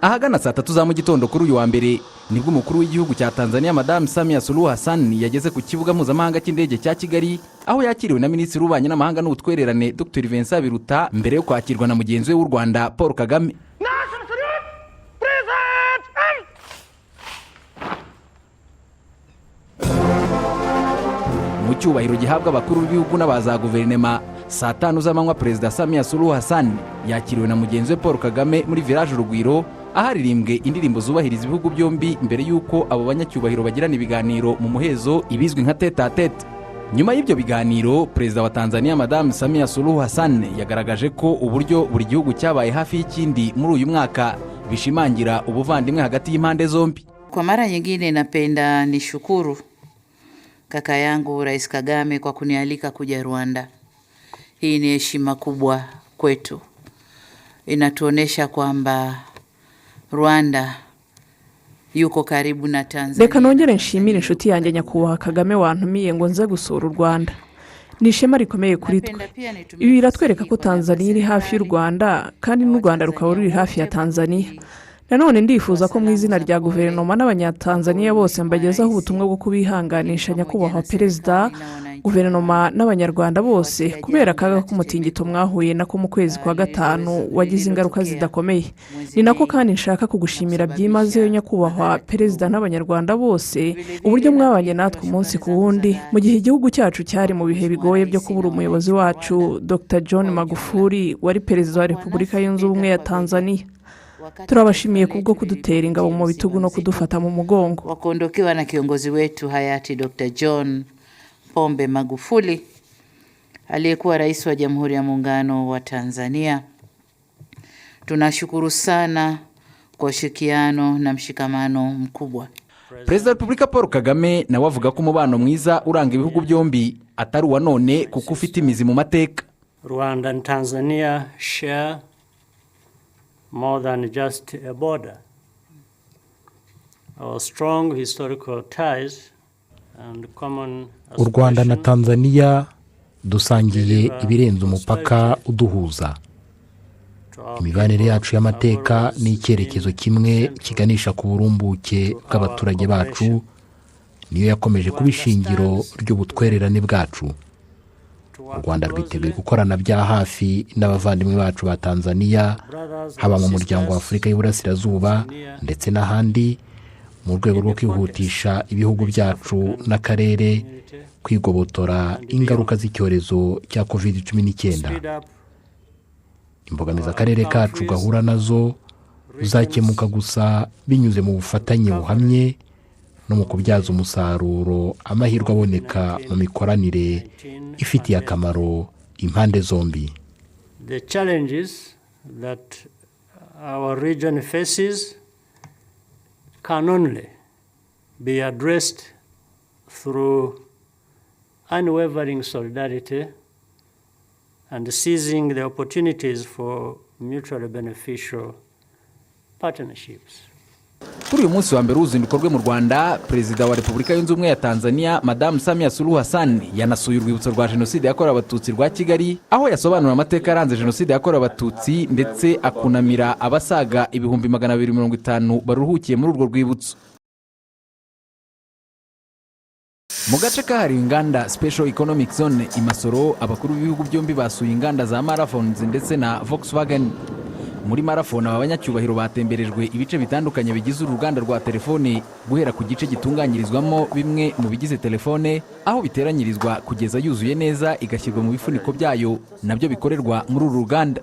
Ahagana saa 3 za mu gitondo kuri uyu wa mbere nibwo umukuru w'igihugu cya Tanzania Madame Samia Suluhu Hassan yageze ku kibuga mpuzamahanga cy'indege cya Kigali, aho yakiriwe na Minisitiri w'Ububanyi n'Amahanga n'Ubutwererane Dr Vincent Biruta mbere yo kwakirwa na mugenzi we w'u Rwanda Paul Kagame. Mu cyubahiro gihabwa abakuru b'ibihugu n'abaza guverinema, saa 5 z'amanywa Perezida Samia Suluhu Hassan yakiriwe na mugenzi we Paul Kagame muri village Urugwiro, aharirimbwe indirimbo zubahiriza ibihugu byombi mbere yuko abo banyacyubahiro bagirana ibiganiro mu muhezo ibizwi nka tete a tete. Nyuma y'ibyo biganiro, Perezida wa Tanzania Madame Samia Suluhu Hassan yagaragaje ko uburyo buri gihugu cyabaye hafi y'ikindi muri uyu mwaka bishimangira ubuvandimwe hagati y'impande zombi. Kwa mara nyingine napenda nishukuru kaka yangu Rais Kagame kwa kunialika kuja Rwanda. Hii ni heshima kubwa kwetu. Inatuonesha kwamba Rwanda yuko karibu na Tanzania. Reka nongere nshimire inshuti yanjye nyakubahwa Kagame wantumiye ngo nze gusura u Rwanda. Ni ishema rikomeye kuri twe. Ibi biratwereka ko Tanzania iri hafi y'u Rwanda kandi n'u Rwanda rukaba ruri hafi ya Tanzania. Nanone ndifuza ko mu izina rya guverinoma n'abanyatanzania bose mbagezaho ubutumwa bwo kubihanganisha nyakubahwa perezida, guverinoma n'abanyarwanda bose kubera akaga k'umutingito mwahuye nako mu kwezi kwa gatanu wagize ingaruka zidakomeye. Ni nako kandi nshaka kugushimira byimazeyo nyakubahwa perezida n'abanyarwanda bose uburyo mwabanye natwe umunsi ku wundi mu gihe igihugu cyacu cyari mu bihe bigoye byo kubura umuyobozi wacu Dr John Magufuli wari perezida wa Repubulika Yunze Ubumwe ya Tanzania. Turabashimiye kubwo kudutera ingabo mu bitugu no kudufata mu mugongo. Wakondokewa na kiongozi wetu hayati Dr John Pombe Magufuli aliyekuwa rais wa Jamhuri ya Muungano wa Tanzania. Tunashukuru sana kwa ushirikiano na mshikamano mkubwa. Perezida wa Repubulika Paul Kagame nawe avuga ko umubano mwiza uranga ibihugu byombi atari wa none kuko ufite imizi mu mateka. Rwanda and Tanzania share more than just a border. Our strong historical ties and common U Rwanda na Tanzania dusangiye ibirenze umupaka uduhuza. Imibanire yacu y'amateka ni icyerekezo kimwe kiganisha ku burumbuke bw'abaturage bacu, niyo yakomeje kuba ishingiro ry'ubutwererane bwacu. U Rwanda rwiteguye gukorana bya hafi n'abavandimwe bacu ba Tanzania, haba mu muryango wa Afurika y'Iburasirazuba ndetse n'ahandi, mu rwego rwo kwihutisha ibihugu byacu n'akarere kwigobotora ingaruka z'icyorezo cya COVID-19. Imbogamizi akarere kacu gahura nazo uzakemuka gusa binyuze mu bufatanye buhamye no mu kubyaza umusaruro amahirwe aboneka mu mikoranire ifitiye akamaro impande zombi. The challenges that our region faces can only be addressed through unwavering solidarity and seizing the opportunities for mutually beneficial partnerships. Kuri uyu munsi wa mbere uruzinduko rwe mu Rwanda, Perezida wa Repubulika Yunze Ubumwe ya Tanzania Madame Samia Suluhu Hassan yanasuye urwibutso rwa Jenoside yakorewe Abatutsi rwa Kigali, aho yasobanura amateka yaranze Jenoside yakorewe Abatutsi ndetse akunamira abasaga 250 baruhukiye muri urwo rwibutso. Mu gace kahari inganda Special Economic Zone i Masoro, abakuru b'ibihugu byombi basuye inganda za Marathons ndetse na Volkswagen. Muri Marathon abanyacyubahiro batemberejwe ibice bitandukanye bigize uruganda rwa telefone, guhera ku gice gitunganyirizwamo bimwe mu bigize telefone, aho biteranyirizwa kugeza yuzuye neza igashyirwa mu bifuniko byayo, nabyo bikorerwa muri uru ruganda.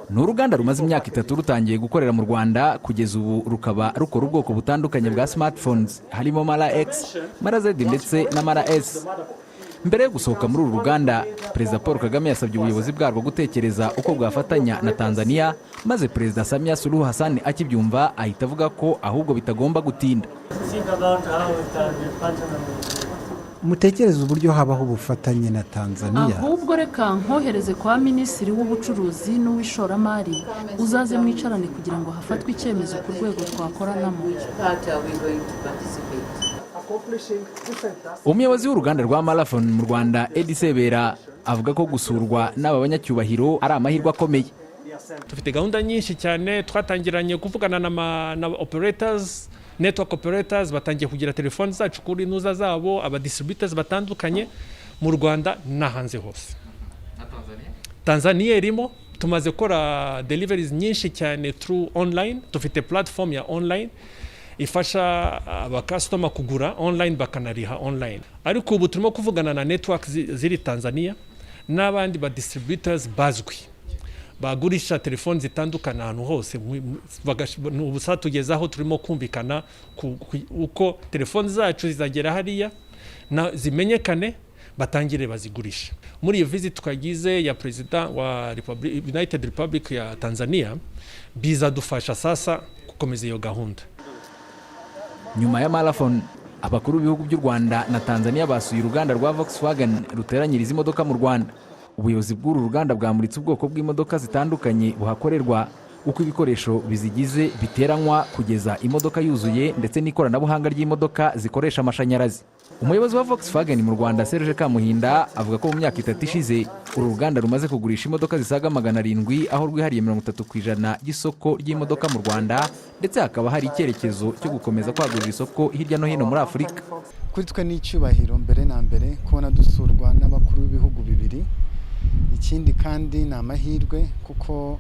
Ni uruganda rumaze imyaka 3 rutangiye gukorera mu Rwanda, kugeza ubu rukaba rukora ubwoko butandukanye bwa smartphones, harimo Mara X, Mara Z ndetse na Mara S. Mbere yo gusohoka muri uru ruganda, Perezida Paul Kagame yasabye ubuyobozi bwarwo gutekereza uko bwafatanya na Tanzania, maze Perezida Samia Suluhu Hassan akibyumva ahita avuga ko ahubwo bitagomba gutinda. Mutekereza uburyo habaho ubufatanye na Tanzania. Ahubwo reka nkohereze kwa Minisitiri w'Ubucuruzi n'Uwishoramari, uzaze mwicarane kugira ngo hafatwe icyemezo ku rwego twakoranamo. Umuyobozi w'uruganda rwa Marathon mu Rwanda Edi Sebera avuga ko gusurwa n'aba banyacyubahiro ari amahirwe akomeye. dufite gahunda nyinshi cyane. Twatangiranye kuvugana na operators, network operators batangiye kugira telefoni zacu kuri nuza zabo, aba distributors batandukanye mu Rwanda na hanze hose. Tanzania irimo, tumaze gukora deliveries nyinshi cyane through online. Dufite platform ya online ifasha abakastoma kugura online bakanariha online. Ariko ubu turimo kuvugana na network ziri Tanzania n'abandi ba distributors bazwi bagurisha telefoni zitandukana ahantu hose. Ubu saa tugezaho turimo kumvikana uko telefoni zacu zizagera hariya na zimenyekane batangire bazigurisha. Muri iyo visit twagize ya perezida wa United Republic ya Tanzania bizadufasha sasa gukomeza iyo gahunda. Nyuma ya marathon, abakuru b'ibihugu by'u Rwanda na Tanzania basuye uruganda rwa Volkswagen ruteranyiriza imodoka mu Rwanda. Ubuyobozi bw'uru ruganda bwamuritse ubwoko bw'imodoka zitandukanye buhakorerwa, uko ibikoresho bizigize biteranywa kugeza imodoka yuzuye, ndetse n'ikoranabuhanga ry'imodoka zikoresha amashanyarazi. Umuyobozi wa Volkswagen mu Rwanda Serge Kamuhinda avuga ko mu myaka 3 ishize uru ruganda rumaze kugurisha imodoka zisaga 700, aho rwihariye 30% y'isoko ry'imodoka mu Rwanda, ndetse hakaba hari icyerekezo cyo gukomeza kwagurira isoko hirya no hino muri Afurika. Kuri twe ni icyubahiro mbere na mbere kubona dusurwa n'abakuru b'ibihugu bibiri. Ikindi kandi ni amahirwe kuko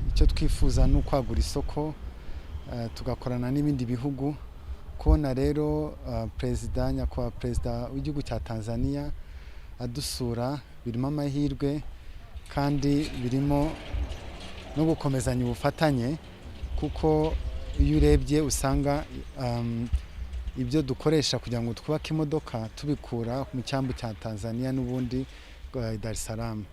icyo twifuza ni ukwagura isoko tugakorana n'ibindi bihugu. Kubona rero perezida, nyakubahwa perezida w'igihugu cya Tanzania adusura birimo amahirwe kandi birimo no gukomezanya ubufatanye, kuko iyo urebye usanga ibyo dukoresha kugira ngo twubake imodoka tubikura mu cyambu cya Tanzania n'ubundi Dar es Salaam.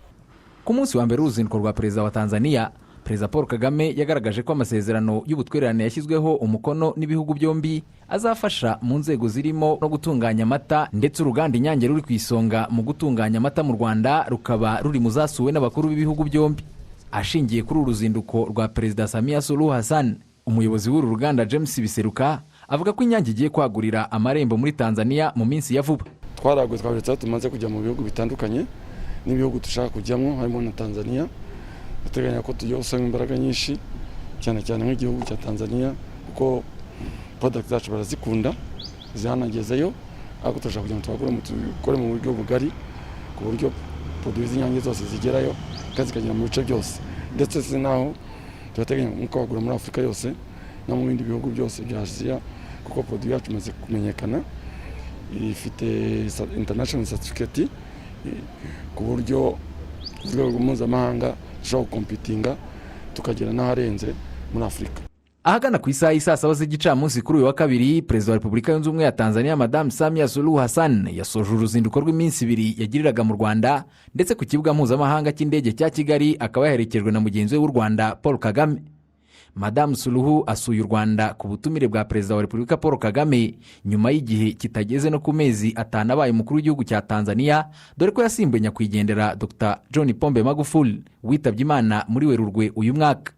Ku munsi wa mbere w'uruzinduko rwa perezida wa Tanzania, Perezida Paul Kagame yagaragaje ko amasezerano y'ubutwererane yashyizweho umukono n'ibihugu byombi azafasha mu nzego zirimo no gutunganya amata, ndetse uruganda Inyange ruri ku isonga mu gutunganya amata mu Rwanda rukaba ruri mu zasuwe n'abakuru b'ibihugu byombi. Ashingiye kuri uruzinduko rwa Perezida Samia Suluhu Hassan, umuyobozi w'uru ruganda James Biseruka avuga ko Inyange igiye kwagurira amarembo muri Tanzania mu minsi ya vuba. Twaraguye tumaze kujya mu bihugu bitandukanye n'ibihugu dushaka kujyamo harimo na Tanzania. Duteganya ko tugiye gusanga imbaraga nyinshi cyane cyane nk'igihugu cya Tanzania, kuko product zacu barazikunda zihanagezeyo, ariko turashaka kugira ngo twakore mu buryo bugari, ku buryo produit z'Inyange zose zigerayo kandi zikagera mu bice byose, ndetse sinaho turateganya nko kwagura muri Afurika yose no mu bindi bihugu byose bya Asia, kuko produit yacu imaze kumenyekana, ifite international certificate ku buryo urwego mpuzamahanga dushobora gukompitinga tukagera n'aharenze muri Afurika. Ahagana ku isaha y'isa 7 z'igicamunsi kuri uyu wa kabiri, Perezida wa Repubulika Yunze Ubumwe ya Tanzania Madame Samia Suluhu Hassan yasoje uruzinduko rw'iminsi 2 yagiriraga mu Rwanda, ndetse ku kibuga mpuzamahanga cy'indege cya Kigali akaba yaherekejwe na mugenzi we w'u Rwanda Paul Kagame. Madame Suluhu asuye u Rwanda ku butumire bwa Perezida wa Repubulika Paul Kagame nyuma y'igihe kitageze no ku mezi 5 abaye umukuru w'igihugu cya Tanzania, dore ko yasimbuye nyakwigendera Dr. John Pombe Magufuli witabye Imana muri Werurwe uyu mwaka.